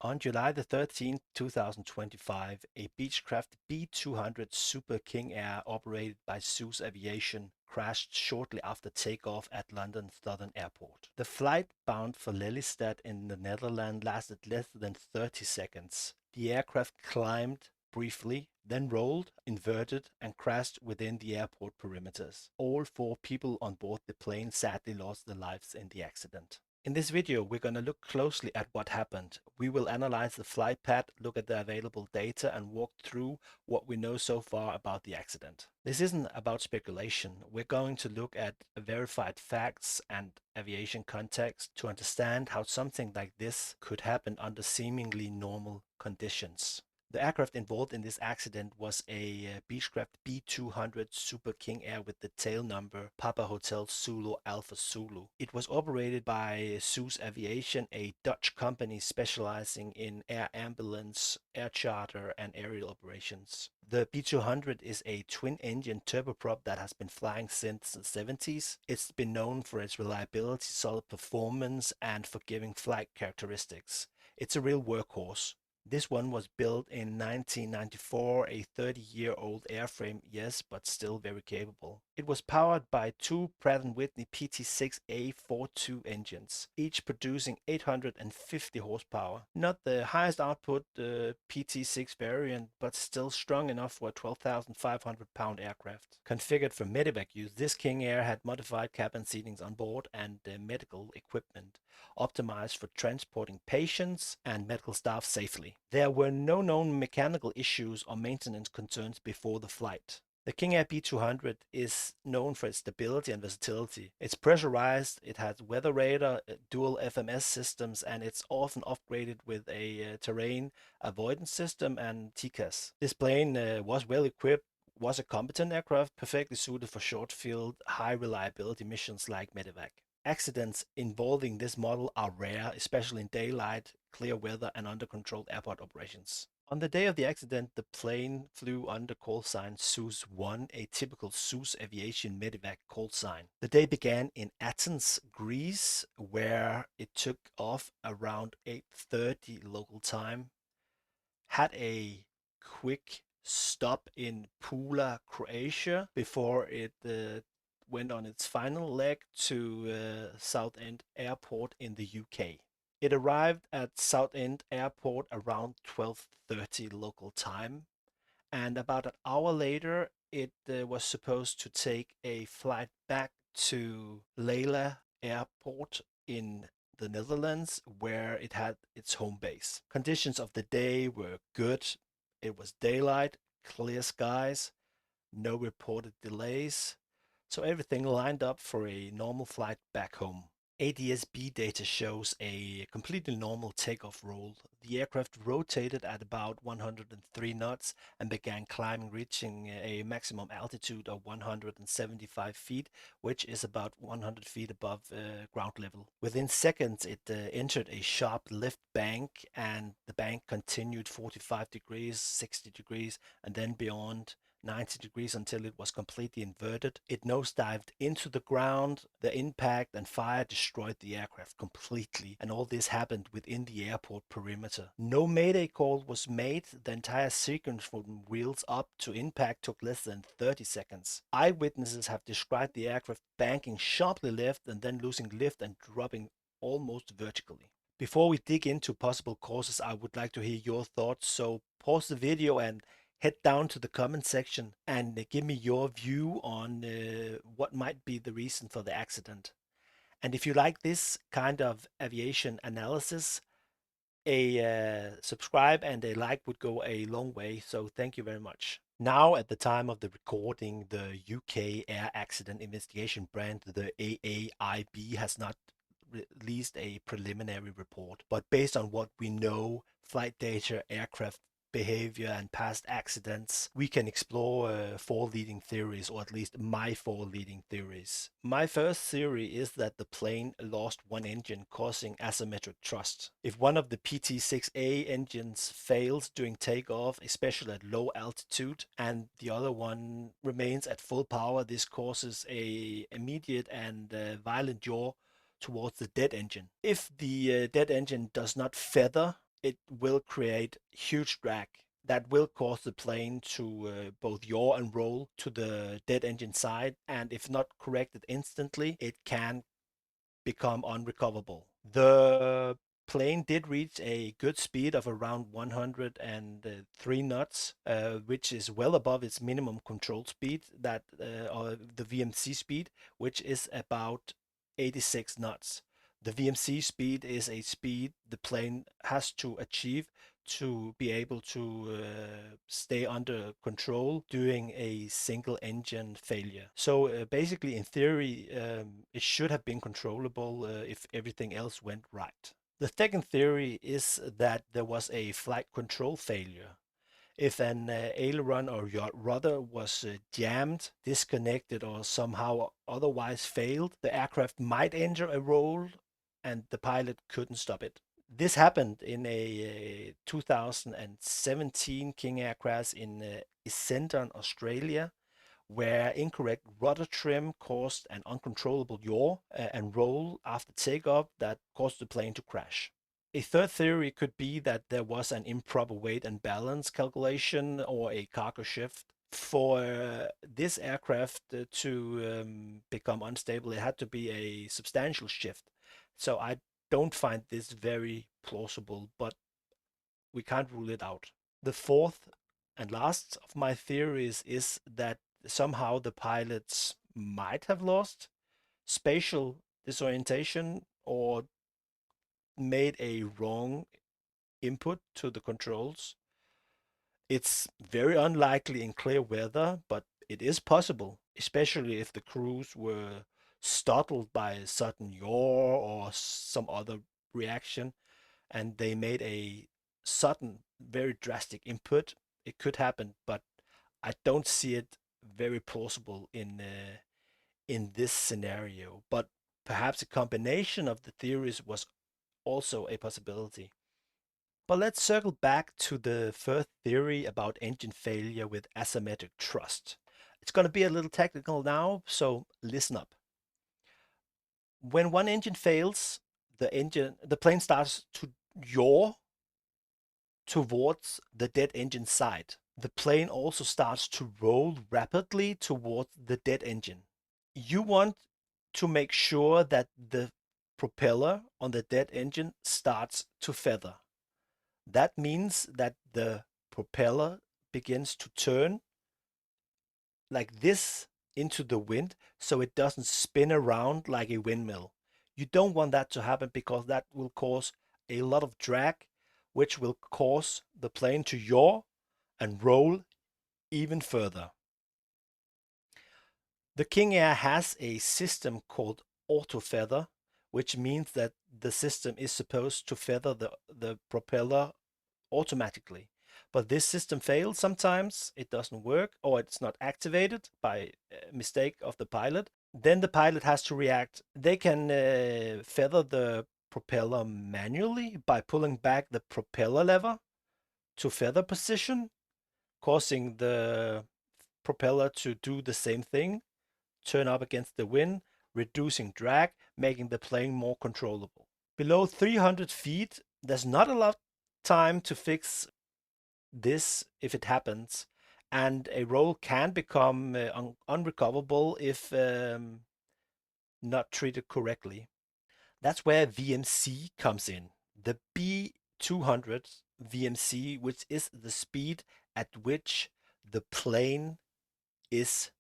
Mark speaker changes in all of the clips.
Speaker 1: On July the 13th, 2025, a Beechcraft B-200 Super Kingair operated by Zeusch Aviation crashed shortly after takeoff at London Southend Airport. The flight bound for Lelystad in the Netherlands lasted less than 30 seconds. The aircraft climbed briefly, then rolled, inverted, and crashed within the airport perimeters. All 4 people on board the plane sadly lost their lives in the accident. In this video, we're going to look closely at what happened. We will analyze the flight path, look at the available data, and walk through what we know so far about the accident. This isn't about speculation. We're going to look at verified facts and aviation context to understand how something like this could happen under seemingly normal conditions. The aircraft involved in this accident was a Beechcraft B-200 Super Kingair with the tail number Papa Hotel Zulu Alpha Zulu. It was operated by Zeusch Aviation, a Dutch company specializing in air ambulance, air charter, and aerial operations. The B-200 is a twin-engine turboprop that has been flying since the 70s. It's been known for its reliability, solid performance, and forgiving flight characteristics. It's a real workhorse. This one was built in 1994, a 30-year-old airframe, yes, but still very capable. It was powered by 2 Pratt & Whitney PT6A42 engines, each producing 850 horsepower. Not the highest output PT6 variant, but still strong enough for a 12,500-pound aircraft. Configured for medevac use, this Kingair had modified cabin seatings on board and medical equipment, optimized for transporting patients and medical staff safely. There were no known mechanical issues or maintenance concerns before the flight. The Kingair B-200 is known for its stability and versatility. It's pressurized, it has weather radar, dual FMS systems, and it's often upgraded with a terrain avoidance system and TCAS. This plane was well equipped, was a competent aircraft, perfectly suited for short field, high reliability missions like medevac. Accidents involving this model are rare, especially in daylight, clear weather, and under controlled airport operations. On the day of the accident, the plane flew under call sign SUS-1, a typical Zeusch Aviation medevac call sign. The day began in Athens, Greece, where it took off around 8:30 local time, had a quick stop in Pula, Croatia, before it went on its final leg to Southend Airport in the UK. It arrived at Southend Airport around 12:30 local time, and about an hour later, it was supposed to take a flight back to Leila Airport in the Netherlands, where it had its home base. Conditions of the day were good. It was daylight, clear skies, no reported delays, so everything lined up for a normal flight back home. ADS-B data shows a completely normal takeoff roll. The aircraft rotated at about 103 knots and began climbing, reaching a maximum altitude of 175 feet, which is about 100 feet above ground level. Within seconds, it entered a sharp lift bank, and the bank continued 45 degrees, 60 degrees, and then beyond 90 degrees until it was completely inverted. It nosedived into the ground. The impact and fire destroyed the aircraft completely, and all this happened within the airport perimeter. No mayday call was made. The entire sequence from wheels up to impact took less than 30 seconds. Eyewitnesses have described the aircraft banking sharply left and then losing lift and dropping almost vertically. Before we dig into possible causes, I would like to hear your thoughts, so pause the video and head down to the comment section and give me your view on what might be the reason for the accident. And if you like this kind of aviation analysis, a subscribe and a like would go a long way. So thank you very much. Now, at the time of the recording, the UK Air Accident Investigation Brand, the AAIB, has not released a preliminary report, but based on what we know, flight data, aircraft behavior, and past accidents, we can explore 4 leading theories, or at least my 4 leading theories. My first theory is that the plane lost one engine, causing asymmetric thrust. If one of the PT6A engines fails during takeoff, especially at low altitude, and the other one remains at full power, this causes a immediate and violent yaw towards the dead engine. If the dead engine does not feather it will create huge drag that will cause the plane to both yaw and roll to the dead engine side, and if not corrected instantly, it can become unrecoverable. The plane did reach a good speed of around 103 knots, which is well above its minimum control speed, or the VMC speed, which is about 86 knots. The VMC speed is a speed the plane has to achieve to be able to stay under control during a single engine failure. So basically, in theory, it should have been controllable if everything else went right. The second theory is that there was a flight control failure. If an aileron or yacht rudder was jammed, disconnected, or somehow otherwise failed, the aircraft might enter a roll and the pilot couldn't stop it. This happened in a 2017 King Air crash in Essendon, Australia, where incorrect rudder trim caused an uncontrollable yaw and roll after takeoff that caused the plane to crash. A third theory could be that there was an improper weight and balance calculation or a cargo shift. For this aircraft to become unstable, it had to be a substantial shift. So I don't find this very plausible, but we can't rule it out. The fourth and last of my theories is that somehow the pilots might have lost spatial disorientation or made a wrong input to the controls. It's very unlikely in clear weather, but it is possible, especially if the crews were startled by a sudden yaw or some other reaction and they made a sudden, very drastic input. It could happen, but I don't see it very plausible in this scenario. But perhaps a combination of the theories was also a possibility. But let's circle back to the first theory about engine failure with asymmetric thrust. It's going to be a little technical now, so listen up. When one engine fails, the plane starts to yaw towards the dead engine side. The plane also starts to roll rapidly towards the dead engine. You want to make sure that the propeller on the dead engine starts to feather. That means that the propeller begins to turn like this into the wind so it doesn't spin around like a windmill. You don't want that to happen because that will cause a lot of drag, which will cause the plane to yaw and roll even further. The King Air has a system called auto feather, which means that the system is supposed to feather the propeller automatically. But this system fails sometimes, it doesn't work, or it's not activated by mistake of the pilot. Then the pilot has to react. They can feather the propeller manually by pulling back the propeller lever to feather position, causing the propeller to do the same thing, turn up against the wind, reducing drag, making the plane more controllable. Below 300 feet, there's not a lot of time to fix this if it happens, and a roll can become unrecoverable if not treated correctly. That's where VMC comes in. The B200 VMC, which is the speed at which the plane is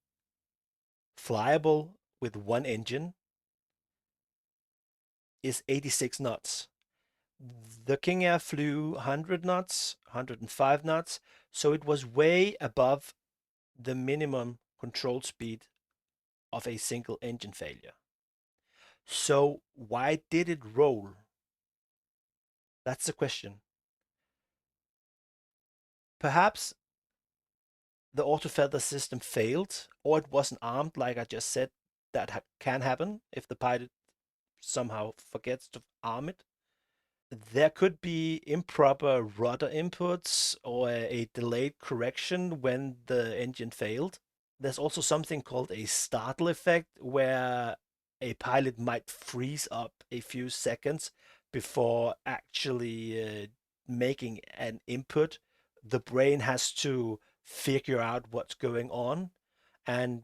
Speaker 1: flyable with one engine, is 86 knots. The King Air flew 100 knots, 105 knots, so it was way above the minimum control speed of a single engine failure. So why did it roll? That's the question. Perhaps the auto feather system failed, or it wasn't armed, like I just said. That can happen if the pilot somehow forgets to arm it. There could be improper rudder inputs or a delayed correction when the engine failed. There's also something called a startle effect, where a pilot might freeze up a few seconds before actually making an input, the brain has to figure out what's going on, and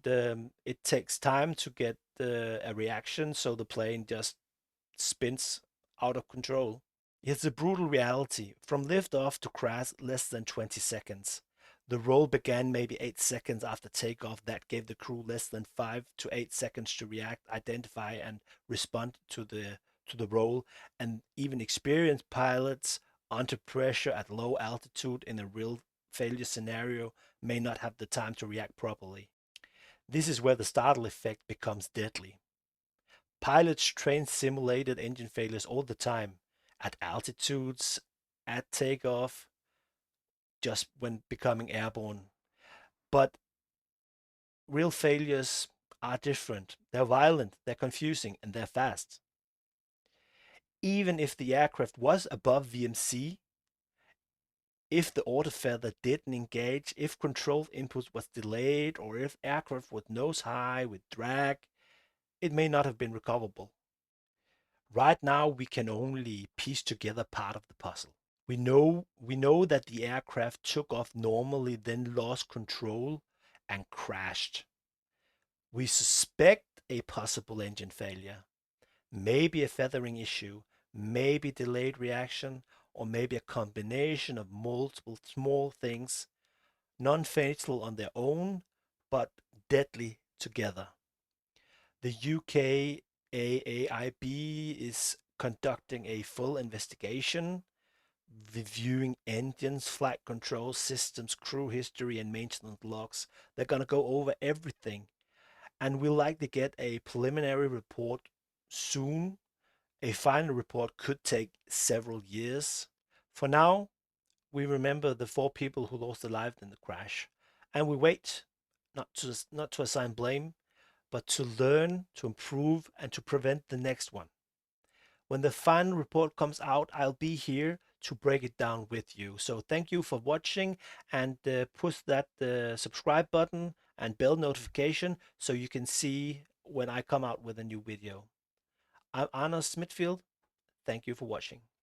Speaker 1: it takes time to get a reaction, so the plane just spins out of control. It's a brutal reality. From liftoff to crash, less than 20 seconds. The roll began maybe 8 seconds after takeoff. That gave the crew less than 5 to 8 seconds to react, identify, and respond to the roll. And even experienced pilots under pressure at low altitude in a real failure scenario may not have the time to react properly. This is where the startle effect becomes deadly. Pilots train simulated engine failures all the time, at altitudes, at takeoff, just when becoming airborne. But real failures are different. They're violent, they're confusing, and they're fast. Even if the aircraft was above VMC, if the autofeather didn't engage, if control input was delayed, or if aircraft was nose high with drag, it may not have been recoverable. Right now, we can only piece together part of the puzzle. We know that the aircraft took off normally, then lost control and crashed. We suspect a possible engine failure, maybe a feathering issue, maybe delayed reaction, or maybe a combination of multiple small things, non-fatal on their own, but deadly together. The UK AAIB is conducting a full investigation, reviewing engines, flight control systems, crew history, and maintenance logs. They're going to go over everything, and we'll likely get a preliminary report soon. A final report could take several years. For now, we remember the 4 people who lost their lives in the crash, and we wait not to assign blame, but to learn, to improve, and to prevent the next one. When the final report comes out, I'll be here to break it down with you. So thank you for watching, and push that subscribe button and bell notification so you can see when I come out with a new video. I'm Anna Smithfield. Thank you for watching.